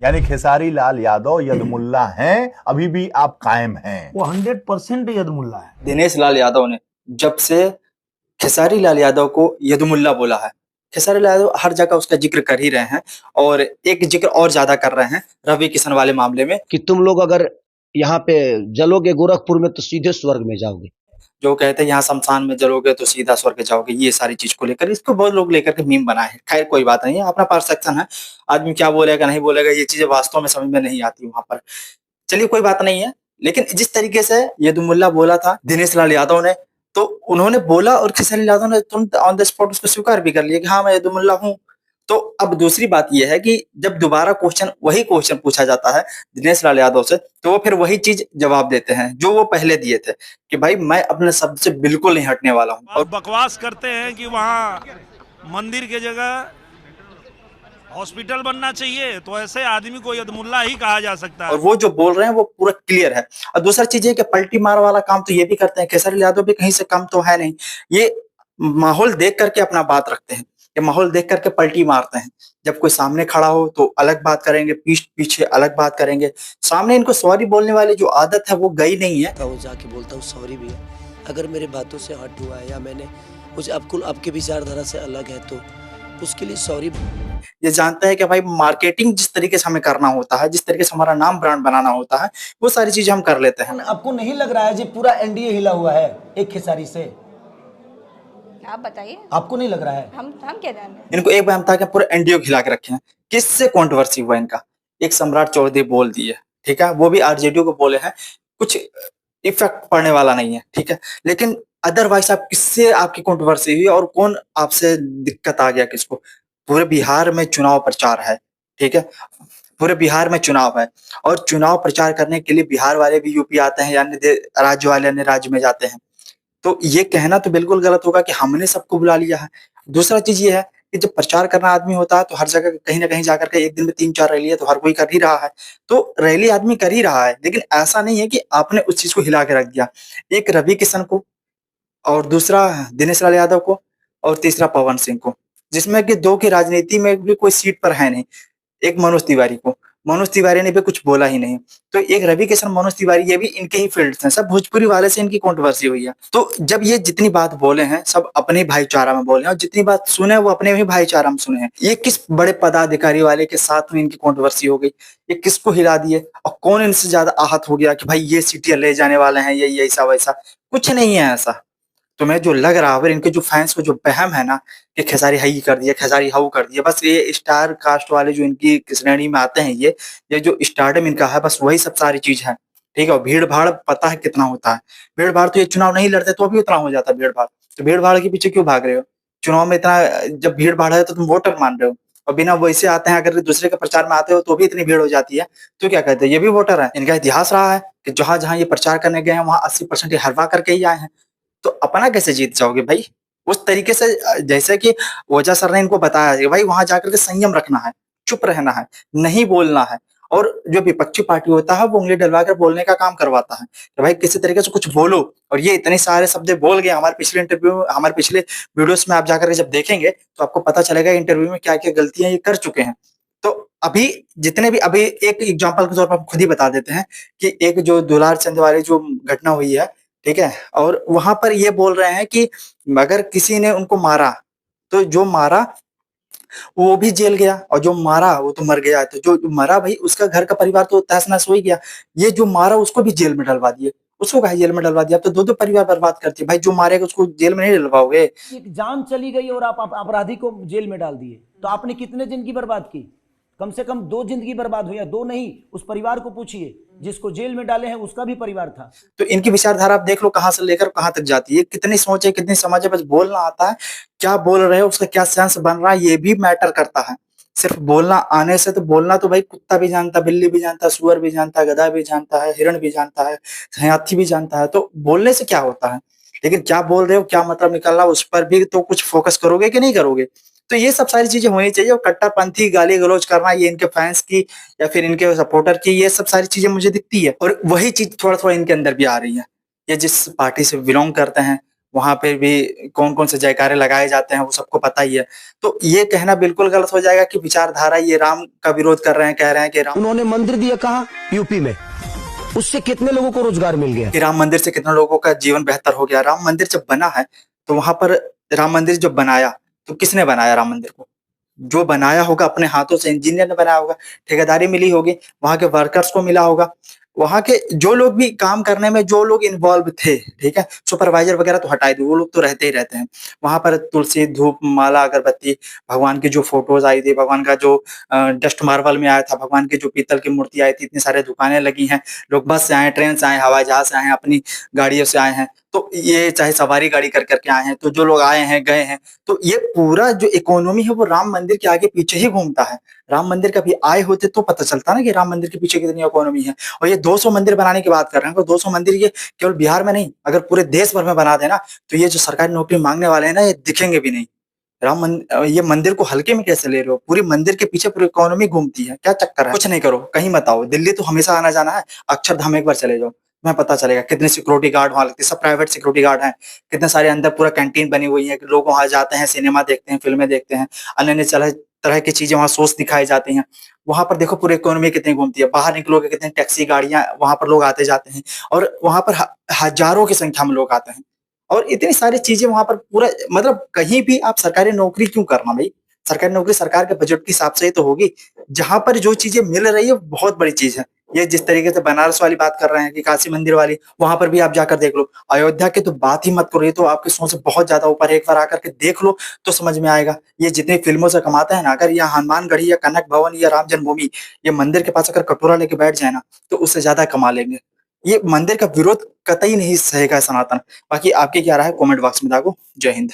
यानी खेसारी लाल यादव यदमुल्ला हैं, अभी भी आप कायम हैं। वो 100% यदमुल्ला है। दिनेश लाल यादव ने जब से खेसारी लाल यादव को यदमुल्ला बोला है, खेसारी लाल यादव हर जगह उसका जिक्र कर ही रहे हैं और एक जिक्र और ज्यादा कर रहे हैं रवि किशन वाले मामले में कि तुम लोग अगर यहाँ पे जलोगे गोरखपुर में तो सीधे स्वर्ग में जाओगे। जो कहते हैं यहाँ शमशान में जलोगे तो सीधा स्वर्ग जाओगे, ये सारी चीज को लेकर इसको बहुत लोग लेकर के मीम बनाए हैं। खैर कोई बात नहीं है, अपना परसेप्शन है, आदमी क्या बोलेगा नहीं बोलेगा ये चीजें वास्तव में समझ में नहीं आती वहां पर। चलिए कोई बात नहीं है, लेकिन जिस तरीके से यदुमुल्ला बोला था दिनेश लाल यादव ने, तो उन्होंने बोला और खेसारी यादव ने तुरंत ऑन द स्पॉट उसको स्वीकार भी कर लिया कि हाँ मैं यदुमुल्ला हूँ। तो अब दूसरी बात यह है कि जब दोबारा वही क्वेश्चन पूछा जाता है दिनेश लाल यादव से, तो वो फिर वही चीज जवाब देते हैं जो वो पहले दिए थे कि भाई मैं अपने शब्द से बिल्कुल नहीं हटने वाला हूँ। और बकवास करते हैं कि वहाँ मंदिर के जगह हॉस्पिटल बनना चाहिए, तो ऐसे आदमी को यदमुल्ला ही कहा जा सकता है। और वो जो बोल रहे हैं वो पूरा क्लियर है। और दूसरा चीज है कि पलटी मार वाला काम तो ये भी करते हैं, खेसारी यादव भी कहीं से कम तो है नहीं। ये माहौल देख करके अपना बात रखते हैं, ये माहौल देख करके पलटी मारते हैं। जब कोई सामने खड़ा हो तो अलग बात करेंगे, पीछे अलग बात करेंगे। सामने इनको सॉरी बोलने वाली जो आदत है वो गई नहीं है। वो जाके बोलता हूँ सॉरी भैया, अगर मेरे बातों से हट हुआ है या मैंने कुछ आपके विचारधारा से अलग है तो उसके लिए सॉरी। ये जानता है कि भाई मार्केटिंग जिस तरीके से हमें करना होता है, जिस तरीके से हमारा नाम ब्रांड बनाना होता है, वो सारी चीजें हम कर लेते हैं। आपको नहीं लग रहा है जी पूरा एनडीए हिला हुआ है एक खेसारी से? आप बताइए, आपको नहीं लग रहा है? हम क्या जान रहे हैं। इनको एक बार था कि पूरा एनडीओ खिला के रखे हैं। किससे कंट्रोवर्सी हुआ इनका? एक सम्राट चौधरी बोल दिए, ठीक है, वो भी आरजेडी को बोले हैं, कुछ इफेक्ट पड़ने वाला नहीं है, ठीक है। लेकिन अदरवाइज आप किससे आपकी कंट्रोवर्सी हुई और कौन आपसे दिक्कत आ गया किसको? पूरे बिहार में चुनाव प्रचार है, ठीक है, पूरे बिहार में चुनाव है और चुनाव प्रचार करने के लिए बिहार वाले भी यूपी आते हैं, यानी राज्य वाले अन्य राज्य में जाते हैं। तो ये कहना तो बिल्कुल गलत होगा कि हमने सबको बुला लिया है। दूसरा चीज ये है कि जब प्रचार करना आदमी होता है तो हर जगह कहीं ना कहीं जाकर के एक दिन में 3-4 रैलियां तो हर कोई कर ही रहा है, तो रैली आदमी कर ही रहा है। लेकिन ऐसा नहीं है कि आपने उस चीज को हिला के रख दिया। एक रवि किशन को और दूसरा दिनेश लाल यादव को और तीसरा पवन सिंह को, जिसमें कि दो की राजनीति में भी कोई सीट पर है नहीं। एक मनोज तिवारी को, मनोज तिवारी ने भी कुछ बोला ही नहीं। तो एक रवि किशन, मनोज तिवारी, ये भी इनके ही फील्ड हैं, सब भोजपुरी वाले से इनकी कंट्रोवर्सी हुई है। तो जब ये जितनी बात बोले हैं सब अपने भाईचारा में बोले हैं और जितनी बात सुने वो अपने ही भाईचारा में सुने हैं। ये किस बड़े पदाधिकारी वाले के साथ में इनकी कंट्रोवर्सी हो गई? ये किसको हिला दिए और कौन इनसे ज्यादा आहत हो गया कि भाई ये सीटियां ले जाने वाले हैं, ये ऐसा वैसा? कुछ नहीं है ऐसा। तुम्हें जो लग रहा है, इनके जो फैंस को जो वहम है ना कि खेसारी हाई कर दिया, खेसारी हाउ कर दिया, बस ये स्टार कास्ट वाले जो इनकी श्रेणी में आते हैं, ये जो स्टारडम इनका है, बस वही सब सारी चीज है, ठीक है। और भीड़ भाड़ पता है कितना होता है, भीड़ भाड़ तो ये चुनाव नहीं लड़ते तो भी उतना हो जाता है भीड़ भाड़। तो भीड़ भाड़ के पीछे क्यों भाग रहे हो? चुनाव में इतना जब भीड़ भाड़ है तो तुम वोटर मान रहे हो, और बिना वैसे आते हैं, अगर दूसरे के प्रचार में आते हो तो भी इतनी भीड़ हो जाती है, तो क्या कहते हैं ये भी वोटर है। इनका इतिहास रहा है कि जहां जहां ये प्रचार करने गए हैं वहां 80% हरवा करके ही आए हैं। तो अपना कैसे जीत जाओगे भाई? उस तरीके से जैसे कि ओझा सर ने इनको बताया कि भाई वहां जाकर के संयम रखना है, चुप रहना है, नहीं बोलना है। और जो विपक्षी पार्टी होता है वो उंगली डलवा कर बोलने का काम करवाता है कि भाई किसी तरीके से कुछ बोलो। और ये इतने सारे शब्द बोल गए हमारे पिछले इंटरव्यू, हमारे पिछले वीडियोस में आप जाकर के जब देखेंगे तो आपको पता चलेगा इंटरव्यू में क्या क्या गलतियां ये कर चुके हैं। तो अभी जितने भी, अभी एक एग्जाम्पल के तौर पर खुद ही बता देते हैं कि एक जो दुलार चंद वाली जो घटना हुई है, ठीक है, और वहां पर ये बोल रहे हैं कि अगर किसी ने उनको मारा तो जो मारा वो भी जेल गया और जो मारा वो तो मर गया। तो जो मरा भाई उसका घर का परिवार तो तहस नहस हो ही गया, ये जो मारा उसको भी जेल में डलवा दिए। उसको कहा जेल में डलवा दिया, अब तो दो परिवार बर्बाद करती है भाई। जो मारेगा उसको जेल में नहीं डलवाओगे। एक जान चली गई और आप अपराधी को जेल में डाल दिए, तो आपने कितने जिंदगी बर्बाद की? कम से कम 2 जिंदगी बर्बाद हुई है, 2 नहीं। उस परिवार को पूछिए जिसको जेल में डाले हैं, उसका भी परिवार था। तो इनकी विचारधारा आप देख लो कहां से लेकर कहां तक जाती है। कितनी सोच है, कितनी समझ है, बस बोलना आता है। क्या बोल रहे हो, उसका क्या सेंस बन रहा है, ये भी मैटर करता है। सिर्फ बोलना आने से तो, बोलना तो भाई कुत्ता भी जानता, बिल्ली भी जानता, सुअर भी जानता, गधा भी जानता है, हिरण भी जानता है, हाथी भी जानता है। तो बोलने से क्या होता है, लेकिन क्या बोल रहे हो, क्या मतलब निकल रहा है, उस पर भी तो कुछ फोकस करोगे कि नहीं करोगे? तो ये सब सारी चीजें होनी चाहिए। और कट्टरपंथी गाली गलौज करना, ये इनके फैंस की या फिर इनके सपोर्टर की, ये सब सारी चीजें मुझे दिखती है। और वही चीज थोड़ा थोड़ा इनके अंदर भी आ रही है। ये जिस पार्टी से बिलोंग करते हैं वहां पे भी कौन कौन से जयकारे लगाए जाते हैं वो सबको पता ही है। तो ये कहना बिल्कुल गलत हो जाएगा कि विचारधारा ये राम का विरोध कर रहे हैं, कह रहे हैं कि उन्होंने मंदिर दिया कहाँ? यूपी में। उससे कितने लोगों को रोजगार मिल गया? राम मंदिर से कितने लोगों का जीवन बेहतर हो गया। राम मंदिर जब बना है तो वहां पर राम मंदिर जब बनाया तो किसने बनाया राम मंदिर को? जो बनाया होगा अपने हाथों से इंजीनियर ने बनाया होगा, ठेकेदारी मिली होगी, वहां के वर्कर्स को मिला होगा, वहां के जो लोग भी काम करने में जो लोग इन्वॉल्व थे, ठीक है, सुपरवाइजर वगैरह तो हटा दो, वो लोग तो रहते ही रहते हैं। वहां पर तुलसी, धूप, माला, अगरबत्ती, भगवान की जो फोटोज आई थी, भगवान का जो डस्ट मार्बल में आया था, भगवान की जो पीतल की मूर्ति आई थी, इतनी सारी दुकानें लगी हैं, लोग बस से आए, ट्रेन से आए, हवाई जहाज से आए हैं, अपनी गाड़ियों से आए हैं, तो ये चाहे सवारी गाड़ी कर करके आए हैं, तो जो लोग आए हैं गए हैं, तो ये पूरा जो इकोनॉमी है वो राम मंदिर के आगे पीछे ही घूमता है। राम मंदिर कभी आए होते तो पता चलता ना कि राम मंदिर के पीछे कितनी इकोनॉमी है। और ये 200 मंदिर बनाने की बात कर रहे हैं, तो 200 मंदिर ये केवल बिहार में नहीं, अगर पूरे देश भर में बना देना तो ये जो सरकारी नौकरी मांगने वाले हैं ना, ये दिखेंगे भी नहीं। ये मंदिर को हल्के में कैसे ले रहे हो? पूरी मंदिर के पीछे पूरी इकोनॉमी घूमती है, क्या चक्कर है? कुछ नहीं करो, कहीं मत आओ, दिल्ली तो हमेशा आना जाना है, अक्षरधाम एक बार चले जाओ, तुम्हें पता चलेगा कितने सिक्योरिटी गार्ड वहां लगते हैं, सब प्राइवेट सिक्योरिटी गार्ड हैं, कितने सारे अंदर पूरा कैंटीन बनी हुई है, लोग वहां जाते हैं, सिनेमा देखते हैं, फिल्में देखते हैं, अन्य अन्य तरह की चीजें वहां सोच दिखाई जाती हैं। वहां पर देखो पूरी इकोनॉमी कितनी घूमती है, बाहर निकलोगे कितने टैक्सी गाड़ियां वहां पर लोग आते जाते हैं, और वहां पर हजारों की संख्या में लोग आते हैं, और इतनी सारी चीजें वहां पर पूरा, मतलब कहीं भी आप सरकारी नौकरी क्यों करना भाई? सरकारी नौकरी सरकार के बजट के हिसाब से ही तो होगी। जहां पर जो चीजें मिल रही है बहुत बड़ी चीज है। ये जिस तरीके से बनारस वाली बात कर रहे हैं कि काशी मंदिर वाली, वहां पर भी आप जाकर देख लो। अयोध्या की तो बात ही मत करो, ये तो आपकी सोच से बहुत ज्यादा ऊपर है, एक बार आकर के देख लो तो समझ में आएगा। ये जितनी फिल्मों से कमाते हैं ना, अगर यहाँ हनुमानगढ़ी या कनक भवन या राम जन्मभूमि, ये मंदिर के पास अगर कटोरा लेके बैठ जाए ना तो उससे ज्यादा कमा लेंगे। ये मंदिर का विरोध कतई नहीं सहेगा सनातन। बाकी आपकी क्या राय है कमेंट बॉक्स में दागो। जय हिंद।